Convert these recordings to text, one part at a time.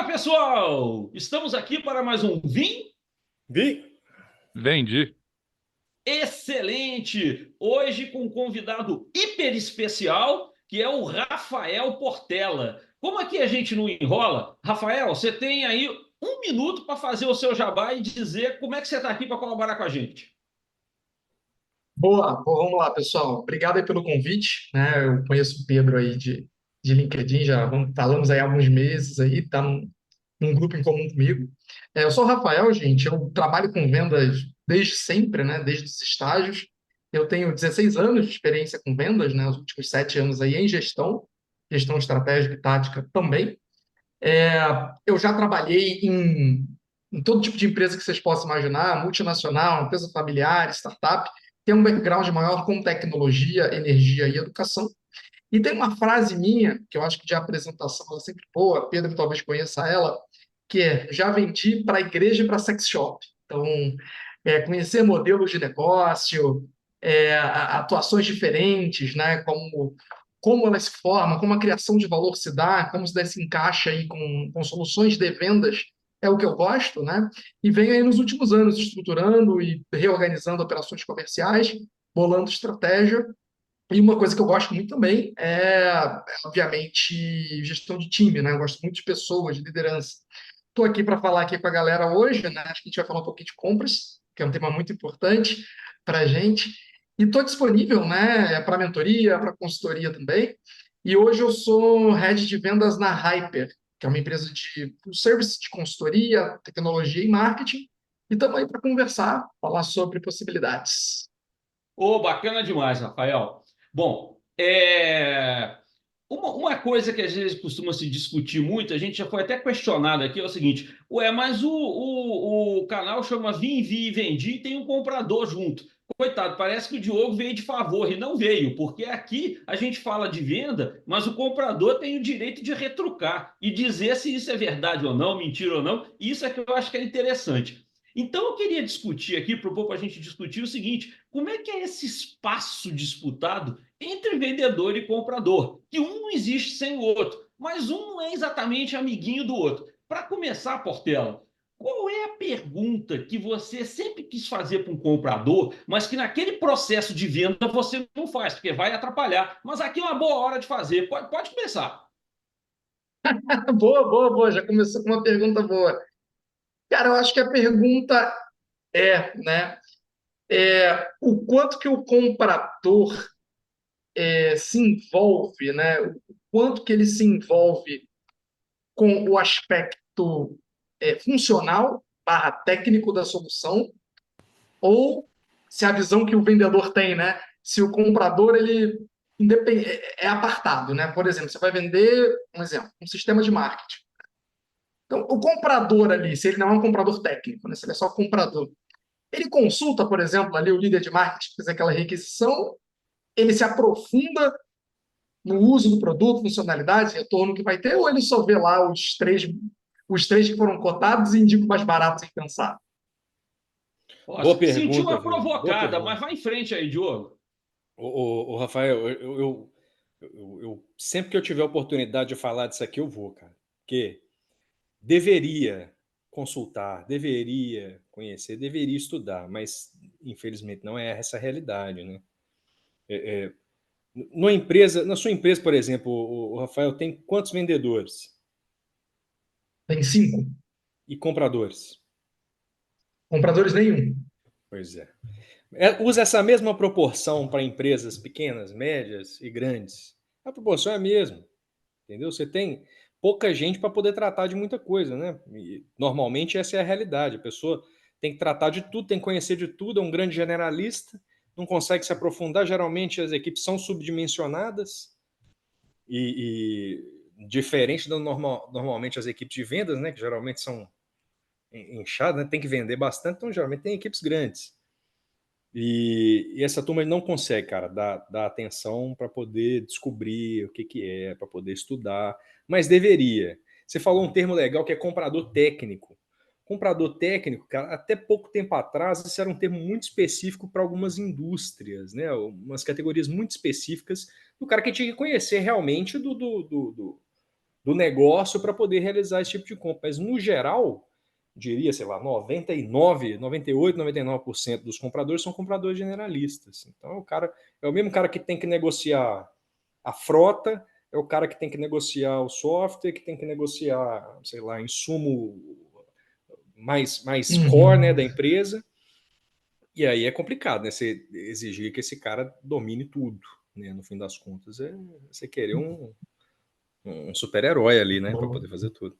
Pessoal! Estamos aqui para mais um Vi? Vendi. excelente! Hoje com um convidado hiper especial, que é o Rafael Portela. Como aqui a gente não enrola, Rafael, você tem aí um minuto para fazer o seu jabá e dizer como é que você está aqui para colaborar com a gente. Boa, vamos lá, pessoal. Obrigado aí pelo convite, né? Eu conheço o Pedro aí de LinkedIn, falamos aí há alguns meses aí, tá num grupo em comum comigo. Eu sou o Rafael, gente, eu trabalho com vendas desde sempre, né? Desde os estágios. Eu tenho 16 anos de experiência com vendas, né? Os últimos 7 anos aí em gestão estratégica e tática também. Eu já trabalhei em todo tipo de empresa que vocês possam imaginar, multinacional, empresa familiar, startup. Tenho um background maior com tecnologia, energia e educação. E tem uma frase minha, que eu acho que de apresentação ela é sempre boa, Pedro talvez conheça ela, que é: já vendi para a igreja e para sex shop. Então, conhecer modelos de negócio, atuações diferentes, né? Como elas se formam, como a criação de valor se dá, como isso daí se encaixa aí com soluções de vendas, é o que eu gosto, né? E venho aí nos últimos anos estruturando e reorganizando operações comerciais, bolando estratégia. E uma coisa que eu gosto muito também obviamente, gestão de time, né? Eu gosto muito de pessoas, de liderança. Estou aqui para falar aqui com a galera hoje, né? Acho que a gente vai falar um pouquinho de compras, que é um tema muito importante para a gente. E estou disponível, né, para mentoria, para consultoria também. E hoje eu sou head de vendas na Hyper, que é uma empresa de full service de consultoria, tecnologia e marketing. E estamos aí para conversar, falar sobre possibilidades. Ô, bacana demais, Rafael. Bom, uma coisa que às vezes costuma se discutir muito, a gente já foi até questionado aqui, é o seguinte: ué, mas o canal chama Vim, Vi e Vendi e tem um comprador junto. Coitado, parece que o Diogo veio de favor e não veio, porque aqui a gente fala de venda, mas o comprador tem o direito de retrucar e dizer se isso é verdade ou não, mentira ou não. E isso é que eu acho que é interessante. Então eu queria discutir aqui, propor para a gente discutir o seguinte: como é que é esse espaço disputado entre vendedor e comprador? Que um não existe sem o outro, mas um não é exatamente amiguinho do outro. Para começar, Portela, qual é a pergunta que você sempre quis fazer para um comprador, mas que naquele processo de venda você não faz, porque vai atrapalhar? Mas aqui é uma boa hora de fazer. Pode começar. Boa, boa, boa. Já começou com uma pergunta boa. Cara, eu acho que a pergunta né, o quanto que o comprador se envolve, né, o quanto que ele se envolve com o aspecto funcional barra técnico da solução, ou se a visão que o vendedor tem, né, se o comprador ele é apartado, né? Por exemplo, você vai vender, um exemplo, um sistema de marketing. Então, o comprador ali, se ele não é um comprador técnico, né, se ele é só comprador, ele consulta, por exemplo, ali o líder de marketing, fazer aquela requisição, ele se aprofunda no uso do produto, funcionalidade, retorno que vai ter, ou ele só vê lá os três que foram cotados e indica o mais barato sem pensar? Nossa, Boa sentiu pergunta, uma Vini. Boa provocada, mas pergunta. vai em frente aí, Diogo. Rafael, sempre que eu tiver a oportunidade de falar disso aqui, eu vou, cara. Porque deveria consultar, deveria conhecer, deveria estudar, mas infelizmente não é essa a realidade, né? Na sua empresa, por exemplo, o Rafael tem quantos vendedores Tem 5. e compradores? Compradores nenhum. Pois é. Usa essa mesma proporção para empresas pequenas, médias e grandes. A proporção é a mesma, entendeu? Você tem pouca gente para poder tratar de muita coisa, né? E, normalmente essa é a realidade. A pessoa tem que tratar de tudo, tem que conhecer de tudo, é um grande generalista, não consegue se aprofundar. Geralmente as equipes são subdimensionadas diferente do normalmente as equipes de vendas, né? Que geralmente são inchadas, né? Tem que vender bastante, então geralmente tem equipes grandes. E essa turma não consegue, cara, dar atenção para poder descobrir o que é, para poder estudar, mas deveria. Você falou um termo legal que é comprador técnico. Comprador técnico, cara, até pouco tempo atrás, isso era um termo muito específico para algumas indústrias, né? Umas categorias muito específicas do cara que tinha que conhecer realmente do negócio para poder realizar esse tipo de compra. Mas, no geral, diria, sei lá, 99, 98, 99% dos compradores são compradores generalistas. Então, é o mesmo cara que tem que negociar a frota, é o cara que tem que negociar o software, que tem que negociar, sei lá, insumo mais core, né, Uhum. da empresa. E aí é complicado, né? Você exigir que esse cara domine tudo, né? No fim das contas, é você querer um super-herói ali, né? Para Boa. poder fazer tudo.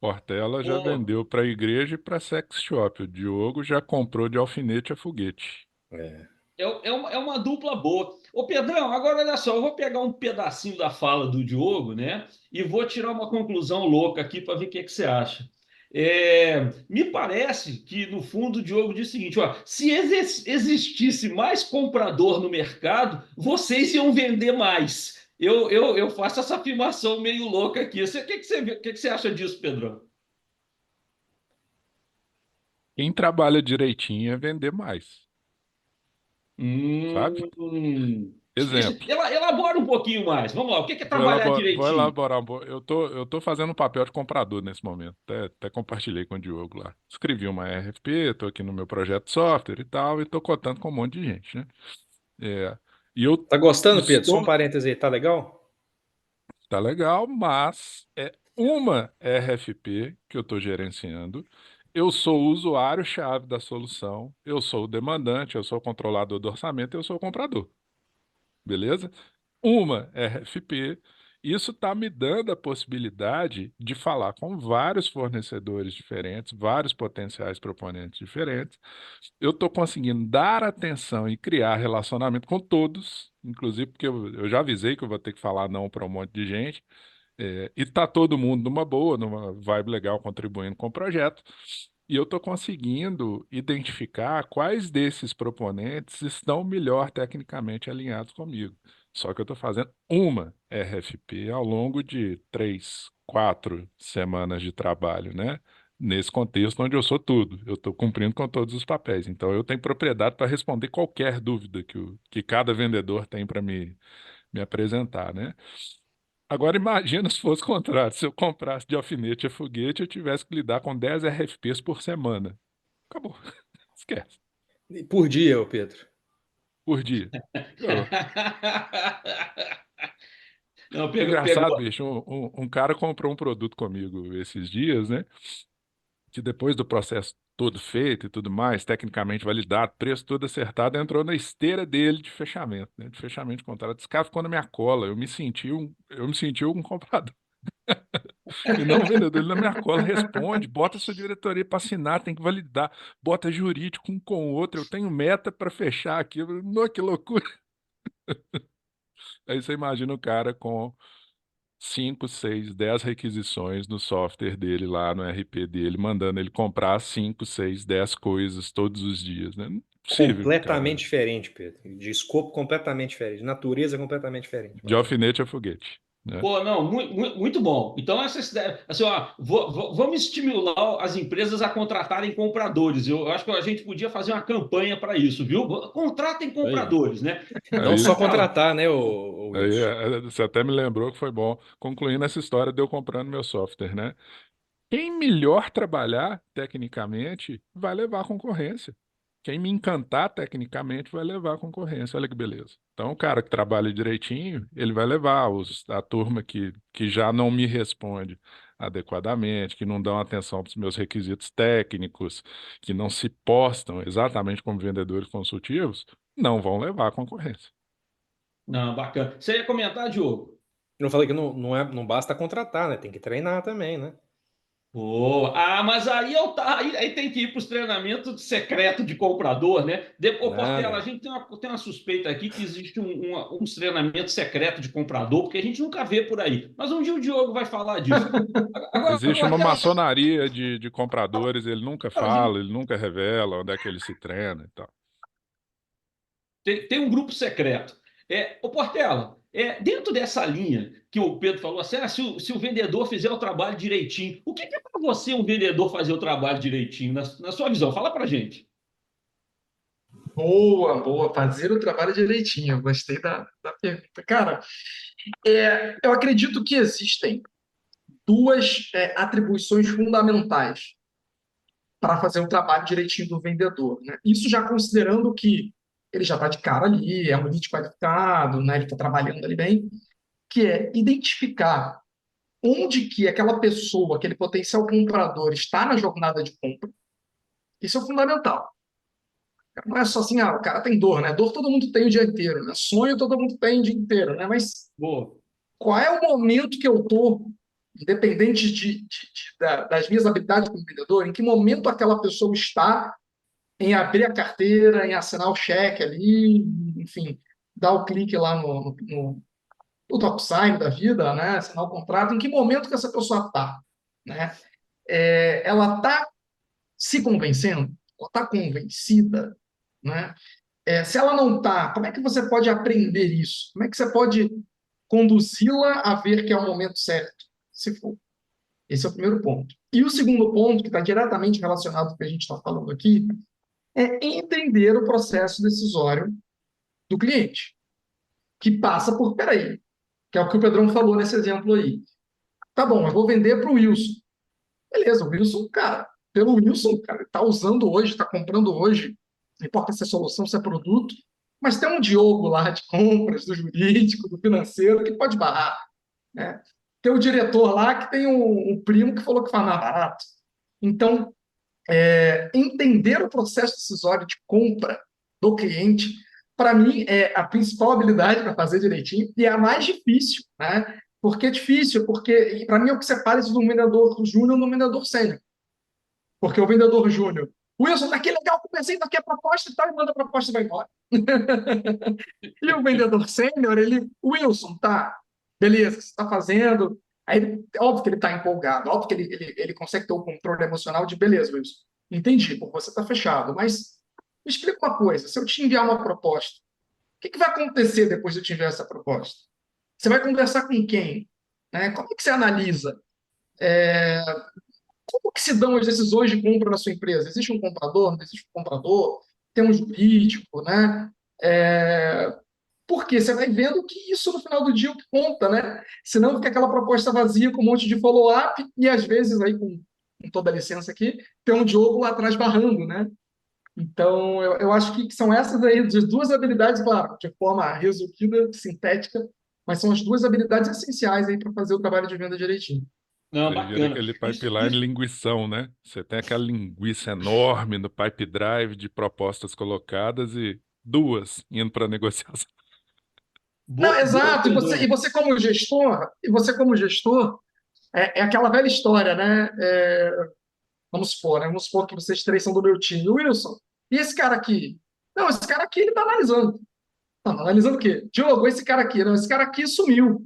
Portela já Ô, vendeu para a igreja e para sex shop. O Diogo já comprou de alfinete a foguete. É. é uma dupla boa. Ô, Pedrão, agora olha só, eu vou pegar um pedacinho da fala do Diogo, né? E vou tirar uma conclusão louca aqui para ver o que que você acha. Me parece que, no fundo, o Diogo diz o seguinte: ó, se existisse mais comprador no mercado, vocês iam vender mais. Eu faço essa afirmação meio louca aqui. O que que você acha disso, Pedrão? Quem trabalha direitinho é vender mais, sabe? Hum. Exemplo. Elabora um pouquinho mais. Vamos lá. O que é trabalhar Vou direitinho? elaborar um pouco. Eu tô fazendo um papel de comprador nesse momento. Até compartilhei com o Diogo lá. Escrevi uma RFP, estou aqui no meu projeto de software e tal, e estou contando com um monte de gente, né? É, e eu Tá gostando, Pedro? Só um estou. parêntese aí, tá legal? Tá legal, mas é uma RFP que eu estou gerenciando. Eu sou o usuário-chave da solução, eu sou o demandante, eu sou o controlador do orçamento, eu sou o comprador. Beleza? Uma RFP. Isso está me dando a possibilidade de falar com vários fornecedores diferentes, vários potenciais proponentes diferentes. Eu estou conseguindo dar atenção e criar relacionamento com todos, inclusive porque eu já avisei que eu vou ter que falar não para um monte de gente. E tá todo mundo numa boa, numa vibe legal, contribuindo com o projeto. E eu estou conseguindo identificar quais desses proponentes estão melhor tecnicamente alinhados comigo. Só que eu estou fazendo uma RFP ao longo de 3, 4 semanas de trabalho, né? Nesse contexto onde eu sou tudo, eu estou cumprindo com todos os papéis. Então eu tenho propriedade para responder qualquer dúvida que cada vendedor tem para me apresentar, né? Agora imagina se fosse o contrário. Se eu comprasse de alfinete a foguete, eu tivesse que lidar com 10 RFPs por semana. Acabou. Esquece. E por dia, ô Pedro. Por dia. Piorou. Não, Engraçado, pegou. bicho. Um cara comprou um produto comigo esses dias, né? Que depois do processo todo feito e tudo mais, tecnicamente validado, preço todo acertado, entrou na esteira dele de fechamento, né? De fechamento de contrato. Esse cara ficou na minha cola. Eu me senti um comprador. E não o vendedor, ele na minha cola responde, bota sua diretoria para assinar, tem que validar, bota jurídico um com o outro, eu tenho meta para fechar aqui. Não, que loucura. Aí você imagina o cara com 5, 6, 10 requisições no software dele lá no RP dele, mandando ele comprar 5, 6, 10 coisas todos os dias, né? Não é possível, Completamente cara. diferente, Pedro. De escopo completamente diferente, de natureza completamente diferente, De basicamente. alfinete a foguete, né? Pô, não, muito bom. Então, assim, ó, vamos estimular as empresas a contratarem compradores. Eu acho que a gente podia fazer uma campanha para isso, viu? Contratem Aí. compradores, né? Não Aí, só Portela, contratar, né, o aí Wilson? você até me lembrou que foi bom. Concluindo essa história de eu comprando meu software, né? Quem melhor trabalhar tecnicamente vai levar a concorrência. Quem me encantar tecnicamente vai levar a concorrência. Olha que beleza. Então, o cara que trabalha direitinho, ele vai levar a turma que já não me responde adequadamente, que não dão atenção para os meus requisitos técnicos, que não se postam exatamente como vendedores consultivos, não vão levar a concorrência. não, bacana. Você ia comentar, Diogo? Eu falei que não basta contratar, né? Tem que treinar também, né? Pô, mas aí tem que ir para os treinamentos secretos de comprador, né? Portela, a Nada. gente tem uma suspeita aqui que existe uns treinamentos secretos de comprador, porque a gente nunca vê por aí. Mas um dia o Diogo vai falar disso. Agora, Existe uma Portela, maçonaria de compradores, ele nunca a gente fala, ele nunca revela onde é que ele se treina e tal. tem um grupo secreto. Portela, dentro dessa linha que o Pedro falou assim, se o vendedor fizer o trabalho direitinho, o que é para você um vendedor fazer o trabalho direitinho, na sua visão? Fala para gente. Boa, boa. Fazer o trabalho direitinho. Eu gostei da pergunta. Cara, eu acredito que existem. duas atribuições fundamentais para fazer o trabalho direitinho do vendedor, né? Isso já considerando que ele já está de cara ali, é um lead qualificado, né? Ele está trabalhando ali bem, que é identificar onde que aquela pessoa, aquele potencial comprador está na jornada de compra. Isso é fundamental. Não é só assim, o cara tem dor, né? Dor todo mundo tem o dia inteiro, né? Sonho todo mundo tem o dia inteiro, né? Mas Boa. qual é o momento que eu estou, independente das minhas habilidades como vendedor, em que momento aquela pessoa está em abrir a carteira, em assinar o cheque ali, enfim, dar o clique lá no DocuSign da vida, né? Assinar o contrato, em que momento que essa pessoa está, né? Ela está se convencendo? Ela está convencida, né? Se ela não está, como é que você pode aprender isso? Como é que você pode conduzi-la a ver que é o momento certo, se for? Esse é o primeiro ponto. E o segundo ponto, que está diretamente relacionado com o que a gente está falando aqui, é entender o processo decisório do cliente, que passa por, peraí, que é o que o Pedrão falou nesse exemplo aí. Tá bom, eu vou vender para o Wilson. Beleza, o Wilson, cara, pelo Wilson, cara, está usando hoje, está comprando hoje, não importa se é solução, se é produto, mas tem um Diogo lá de compras, do jurídico, do financeiro, que pode barrar, né? Tem o diretor lá que tem um primo que falou que faz mais barato. Então, entender o processo decisório de compra do cliente, para mim, é a principal habilidade para fazer direitinho e é a mais difícil, né? Por que é difícil? Porque, para mim, é o que separa isso do vendedor júnior do vendedor sênior. Porque o vendedor júnior, Wilson, tá aqui legal, comecei, tá aqui a proposta e tal, e manda a proposta e vai embora. E o vendedor sênior, Wilson, tá, beleza, você está fazendo. Aí, óbvio que ele está empolgado, óbvio que ele consegue ter o controle emocional de, beleza, Wilson, entendi, pô, você está fechado, mas me explica uma coisa: se eu te enviar uma proposta, o que vai acontecer depois de eu te enviar essa proposta? Você vai conversar com quem? Né? Como é que você analisa? Como que se dão as decisões de compra na sua empresa? Existe um comprador? Não existe um comprador? Tem um jurídico, né? Porque você vai vendo que isso, no final do dia, é o que conta, né? Senão fica aquela proposta vazia com um monte de follow-up e, às vezes, aí, com toda a licença aqui, tem um Diogo lá atrás barrando, né? Então, eu acho que são essas aí as duas habilidades, claro, de forma resumida, sintética, mas são as duas habilidades essenciais aí para fazer o trabalho de venda direitinho. Não, Aí vira bacana. aquele Isso, pipeline linguição, né? Você tem aquela linguiça enorme no pipe drive de propostas colocadas e duas indo para negociação. Não, boa, exato. Pedrão. E você como gestor, é aquela velha história, né? Vamos supor, né? Vamos supor que vocês três são do meu time. Wilson, e esse cara aqui? Não, esse cara aqui ele está analisando. Tá analisando o quê? Diogo, esse cara aqui. Não, esse cara aqui sumiu.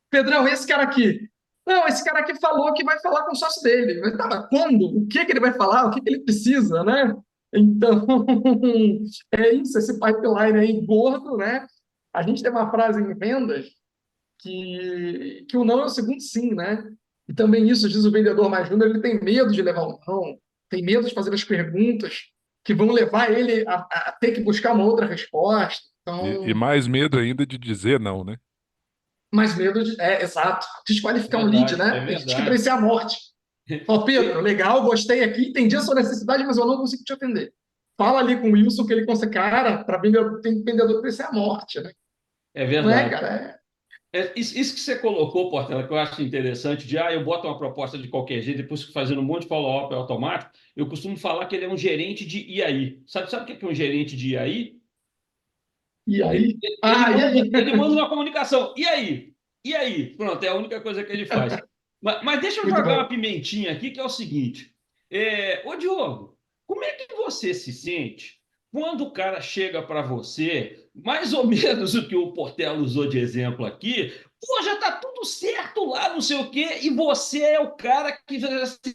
Pedrão, esse cara aqui. Não, esse cara aqui falou que vai falar com o sócio dele. Mas, tá, mas quando? O que que ele vai falar? O que que ele precisa, né? Então, é isso, esse pipeline aí gordo, né? A gente tem uma frase em vendas que o não é o segundo sim, né? E também isso, diz o vendedor mais júnior, ele tem medo de levar um não, tem medo de fazer as perguntas que vão levar ele a ter que buscar uma outra resposta. E Então, mais medo ainda de dizer não, né? mais medo de. Exato. Desqualificar um lead, Verdade, é né? Tem gente que verdade. precisa a morte. Ó, Pedro, legal, gostei aqui, entendi a sua necessidade, mas eu não consigo te atender. Fala ali com o Wilson que ele consegue. Cara, para vendedor, tem vendedor que precisa a morte, né? É Não é, verdade. cara? Isso que você colocou, Portela, que eu acho interessante, de eu boto uma proposta de qualquer jeito, depois fico fazendo um monte de follow-up automático, eu costumo falar que ele é um gerente de e aí. Sabe o que é um gerente de e aí? E Ele, aí? ele Ah, e manda, aí? ele manda uma comunicação. E aí? E aí? Pronto, é a única coisa que ele faz. Mas deixa eu Muito jogar uma bom. pimentinha aqui, que é o seguinte. Ô, Diogo, como é que você se sente quando o cara chega para você, mais ou menos o que o Portela usou de exemplo aqui, pô, já tá tudo certo lá, não sei o quê, e você é o cara que assim,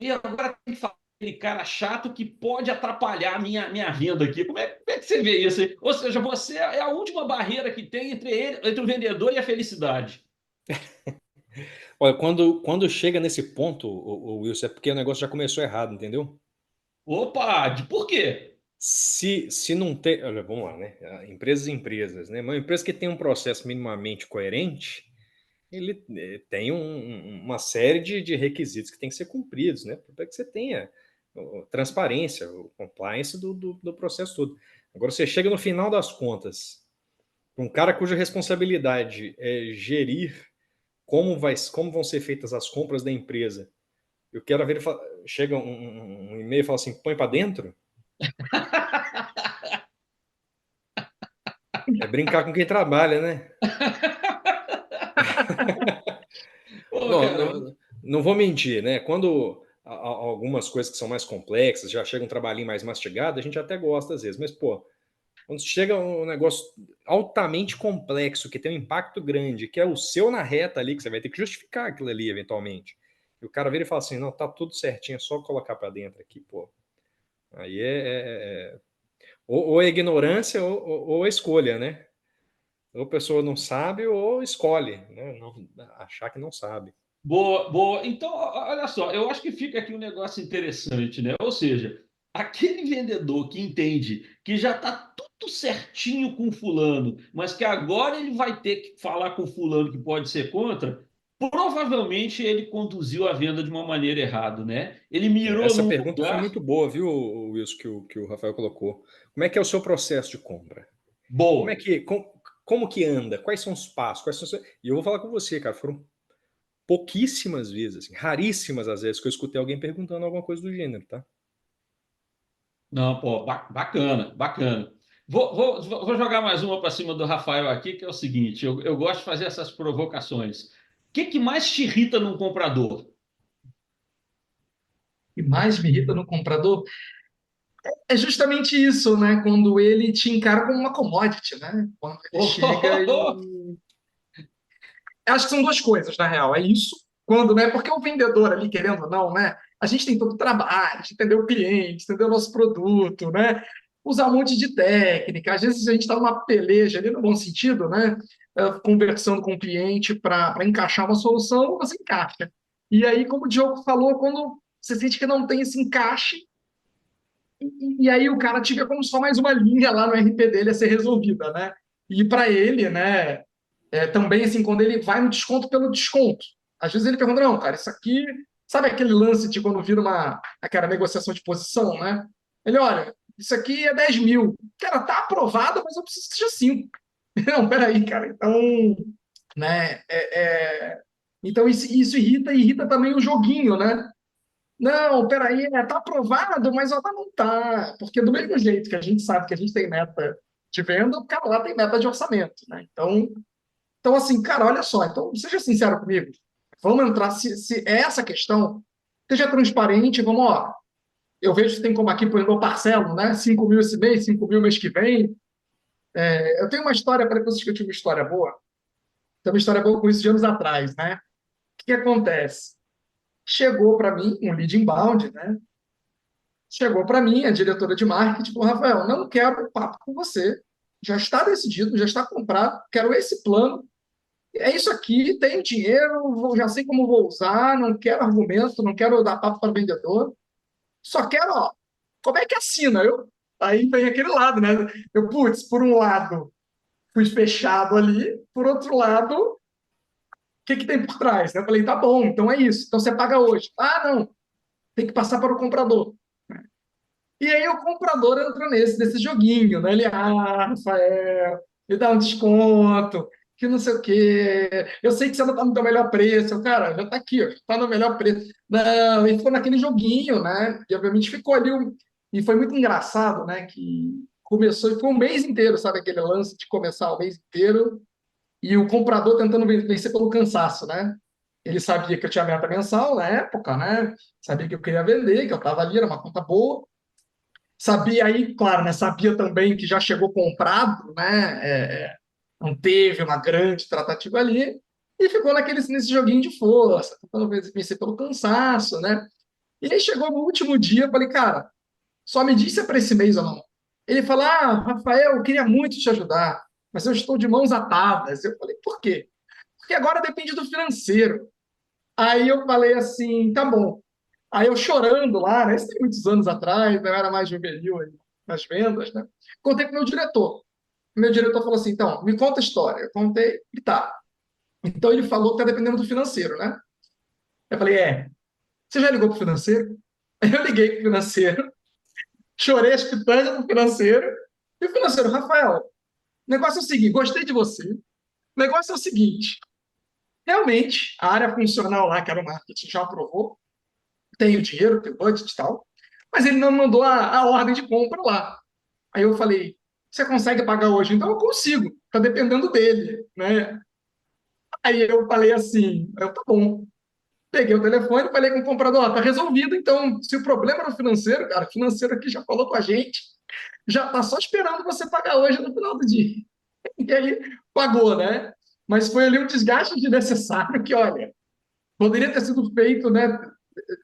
e agora tem que falar aquele cara chato que pode atrapalhar a minha venda aqui. Como é que você vê isso aí? Ou seja, você é a última barreira que tem entre o vendedor e a felicidade. Olha, quando chega nesse ponto, o Wilson, é porque o negócio já começou errado, entendeu? Opa, por quê? Se não tem. Olha, vamos lá, né? Empresas e empresas, né? Uma empresa que tem um processo minimamente coerente, ele tem uma série de requisitos que tem que ser cumpridos, né? Para que você tenha transparência, o compliance do processo todo. Agora, você chega no final das contas, um cara cuja responsabilidade é gerir como vão ser feitas as compras da empresa. Eu quero ver, chega um e-mail e fala assim, põe para dentro? É brincar com quem trabalha, né? Pô, Bom, cara, não vou mentir, né? Quando algumas coisas que são mais complexas, já chega um trabalhinho mais mastigado, a gente até gosta às vezes, mas, pô, quando chega um negócio altamente complexo, que tem um impacto grande, que é o seu na reta ali, que você vai ter que justificar aquilo ali eventualmente, e o cara vira e fala assim, não, tá tudo certinho, é só colocar para dentro aqui, pô. Aí ou é ignorância ou é escolha, né? Ou a pessoa não sabe ou escolhe, né? Achar que não sabe. boa, boa. Então, olha só, eu acho que fica aqui um negócio interessante, né? Ou seja, aquele vendedor que entende que já está tudo certinho com o fulano, mas que agora ele vai ter que falar com o fulano que pode ser contra, provavelmente ele conduziu a venda de uma maneira errada, né? Ele mirou Essa num pergunta foi lugar. muito boa, viu, Wilson, que o Rafael colocou. Como é que é o seu processo de compra? Como é Boa. que, como que anda? Quais são os passos? E eu vou falar com você, cara, foram pouquíssimas vezes, assim, raríssimas às vezes, que eu escutei alguém perguntando alguma coisa do gênero, tá? Não, pô, bacana, bacana. Vou jogar mais uma para cima do Rafael aqui, que é o seguinte: eu gosto de fazer essas provocações. O que mais te irrita num comprador? E mais me irrita no comprador é justamente isso, né? Quando ele te encara como uma commodity, né? Quando ele chega e acho que são duas coisas, na real. É isso, quando, né? Porque o vendedor ali, querendo ou não, né? A gente tem todo o trabalho, de entender o cliente, entender o nosso produto, né? Usar um monte de técnica. Às vezes a gente está numa peleja ali, no bom sentido, né? Conversando com o cliente para encaixar uma solução, você encaixa. E aí, como o Diogo falou, quando você sente que não tem esse encaixe, e aí o cara te vê como só mais uma linha lá no RP dele a ser resolvida, né? E para ele, né? Também, assim, quando ele vai no desconto pelo desconto. Às vezes ele pergunta, não, cara, isso aqui... Sabe aquele lance de quando vira aquela negociação de posição, né? Ele, olha, isso aqui é 10 mil. Cara, tá aprovado, mas eu preciso que seja 5. Não, peraí, cara. Então, né? Então isso irrita também o joguinho, né? Não, peraí, tá aprovado, mas ó, não tá. Porque do mesmo jeito que a gente sabe que a gente tem meta de venda, o cara lá tem meta de orçamento, né? Então, assim, cara, olha só, então seja sincero comigo. Vamos entrar, se é essa questão, seja transparente, vamos, ó. Eu vejo que tem como aqui, por exemplo, eu parcelo, né? 5 mil esse mês, 5 mil mês que vem. Eu tenho uma história, para vocês que eu tive uma história boa. Tem uma história boa com isso de anos atrás, né? O que acontece? Chegou para mim um lead inbound, né? Chegou para mim a diretora de marketing e falou, Rafael, não quero papo com você. Já está decidido, já está comprado, quero esse plano. É isso aqui, tenho dinheiro, já sei como vou usar, não quero argumento, não quero dar papo para o vendedor, só quero, ó, como é que assina? Aí vem aquele lado, né? Putz, por um lado, fui fechado ali, por outro lado, o que tem por trás? Eu falei, tá bom, então é isso, então você paga hoje. Ah, não, tem que passar para o comprador. E aí o comprador entra desse joguinho, né? Ele, Rafael, me dá um desconto, que não sei o quê. Eu sei que você não está no teu melhor preço. Cara, já está aqui, ó, está no melhor preço. Não, e ficou naquele joguinho, né? E obviamente ficou ali. E foi muito engraçado, né? Que começou, e foi um mês inteiro, sabe? Aquele lance de começar o mês inteiro e o comprador tentando vencer pelo cansaço, né? Ele sabia que eu tinha meta mensal na época, né? Sabia que eu queria vender, que eu estava ali, era uma conta boa. Sabia aí, claro, né? Sabia também que já chegou comprado, né? Não teve uma grande tratativa ali e ficou nesse joguinho de força, tentando vencer pelo cansaço, né? E aí chegou no último dia, eu falei, cara, só me diz se é para esse mês ou não. Ele falou, Rafael, eu queria muito te ajudar, mas eu estou de mãos atadas. Eu falei, por quê? Porque agora depende do financeiro. Aí eu falei assim, tá bom. Aí eu chorando lá, né? Isso tem muitos anos atrás, eu era mais juvenil aí, nas vendas, né? Contei pro meu diretor. Meu diretor falou assim, então, me conta a história. Eu contei e tá. Então ele falou que está dependendo do financeiro, né? Eu falei, você já ligou para o financeiro? Eu liguei para o financeiro, chorei as pitangas do financeiro, e o financeiro, Rafael, o negócio é o seguinte, gostei de você, o negócio é o seguinte, realmente, a área funcional lá, que era o marketing, já aprovou, tem o dinheiro, tem o budget e tal, mas ele não mandou a ordem de compra lá. Aí eu falei, você consegue pagar hoje? Então eu consigo, está dependendo dele, né? Aí eu falei assim, tá bom. Peguei o telefone, falei com o comprador, tá resolvido, então, se o problema era o financeiro, cara, o financeiro aqui já falou com a gente, já tá só esperando você pagar hoje no final do dia. E aí, pagou, né? Mas foi ali um desgaste desnecessário que, olha, poderia ter sido feito, né,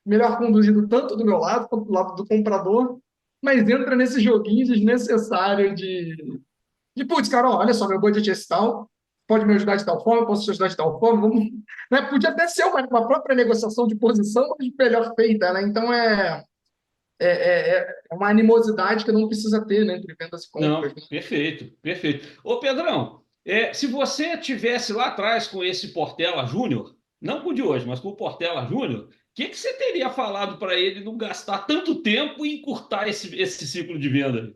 melhor conduzido tanto do meu lado quanto do lado do comprador, mas entra nesse joguinho desnecessário de putz, cara, olha só, meu budget é esse tal, pode me ajudar de tal forma, posso te ajudar de tal forma, vamos, né? Podia até ser uma própria negociação de posição, mas melhor feita, né? Então é uma animosidade que não precisa ter, né, entre vendas e compras, Não, né? perfeito, perfeito. Ô, Pedrão, se você tivesse lá atrás com esse Portela Júnior, não com o de hoje, mas com o Portela Júnior, o que que você teria falado para ele não gastar tanto tempo e encurtar esse ciclo de venda?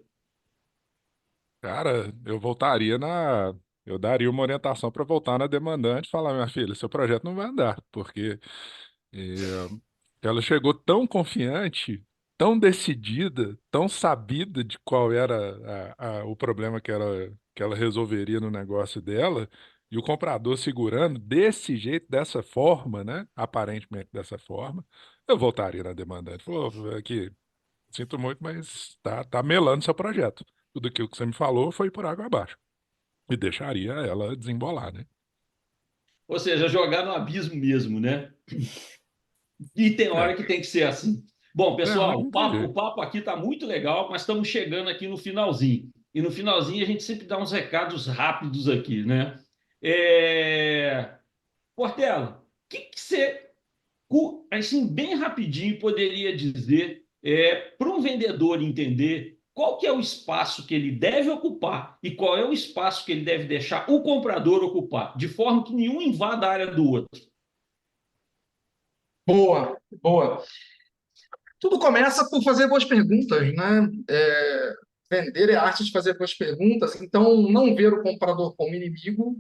Cara, eu voltaria na. Eu daria uma orientação para voltar na demandante e falar, minha filha, seu projeto não vai andar, porque eh, ela chegou tão confiante, tão decidida, tão sabida de qual era o problema que ela resolveria no negócio dela, e o comprador segurando desse jeito, dessa forma, né? Aparentemente dessa forma, eu voltaria na demandante. Falou, aqui, sinto muito, mas tá melando seu projeto. Tudo aquilo que você me falou foi por água abaixo. E deixaria ela desembolar, né? Ou seja, jogar no abismo mesmo, né? E tem hora É, que tem que ser assim. Bom, mas pessoal, não tem o jeito. papo aqui está muito legal, mas estamos chegando aqui no finalzinho. E no finalzinho a gente sempre dá uns recados rápidos aqui, né? Portela, o que que você, assim, bem rapidinho, poderia dizer para um vendedor entender qual que é o espaço que ele deve ocupar e qual é o espaço que ele deve deixar o comprador ocupar, de forma que nenhum invada a área do outro? Boa, boa. Tudo começa por fazer boas perguntas, né? Vender é a arte de fazer boas perguntas, então não ver o comprador como inimigo,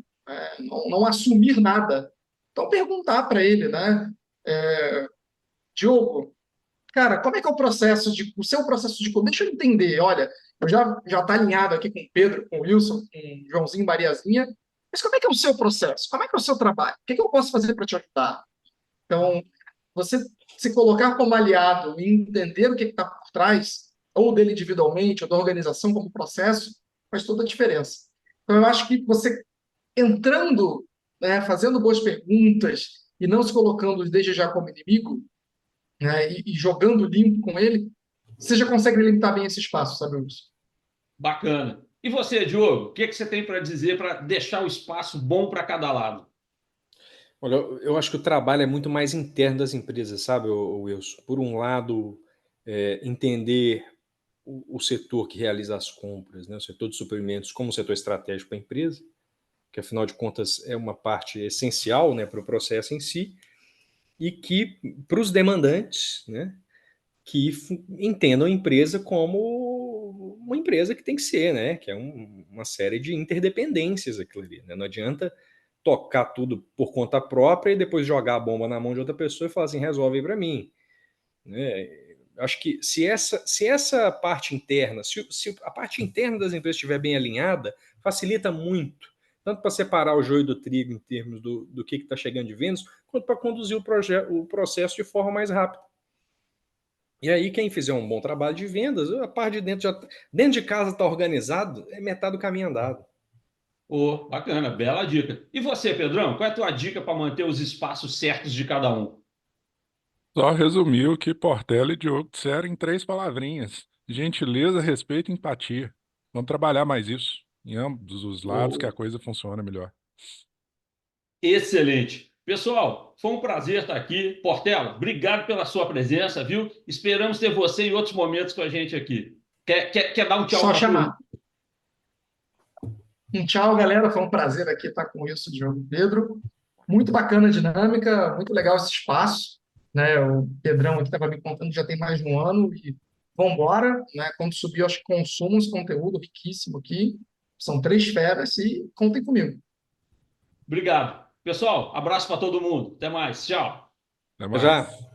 não assumir nada. Então perguntar para ele, né? Diogo, cara, como é que é o seu processo de compra? Deixa eu entender, olha, eu já tá alinhado aqui com o Pedro, com o Wilson, com o Joãozinho, Mariazinha, mas como é que é o seu processo? Como é que é o seu trabalho? O que eu posso fazer para te ajudar? Então, você se colocar como aliado e entender o que está por trás, ou dele individualmente, ou da organização como processo, faz toda a diferença. Então, eu acho que você entrando, né, fazendo boas perguntas e não se colocando desde já como inimigo, né, e jogando limpo com ele, você já consegue limitar bem esse espaço, sabe, Wilson? Bacana. E você, Diogo, o que que você tem para dizer para deixar o espaço bom para cada lado? Olha, eu acho que o trabalho é muito mais interno das empresas, sabe, Wilson? Por um lado, entender o setor que realiza as compras, né, o setor de suprimentos como setor estratégico para a empresa, que afinal de contas é uma parte essencial, né, para o processo em si, e que para os demandantes, né, que entendam a empresa como uma empresa que tem que ser, né, que é uma série de interdependências aquilo ali, né? Não adianta tocar tudo por conta própria e depois jogar a bomba na mão de outra pessoa e falar assim, resolve aí para mim, né? Acho que se essa parte interna, se a parte interna das empresas estiver bem alinhada, facilita muito, tanto para separar o joio do trigo em termos do que está chegando de vendas, quanto para conduzir o processo de forma mais rápida. E aí, quem fizer um bom trabalho de vendas, a parte de dentro dentro de casa está organizado, é metade do caminho andado. Oh, bacana, bela dica. E você, Pedrão, qual é a tua dica para manter os espaços certos de cada um? Só resumiu o que Portela e Diogo disseram em 3 palavrinhas: gentileza, respeito e empatia. Vamos trabalhar mais isso em ambos os lados, que a Oh, coisa funciona melhor. excelente. Pessoal, foi um prazer estar aqui. Portela, obrigado pela sua presença, viu? Esperamos ter você em outros momentos com a gente aqui. Quer dar um tchau Só para a turma? chamar. Um tchau, galera. Foi um prazer aqui estar com isso, Diogo e Pedro. Muito bacana a dinâmica, muito legal esse espaço, né? O Pedrão aqui estava me contando que já tem mais de um ano e vamos embora, né? Quando subir, eu acho que consumo esse conteúdo riquíssimo aqui. São 3 feras e contem comigo. Obrigado. Pessoal, abraço para todo mundo. Até mais. Tchau. Até Até mais. já.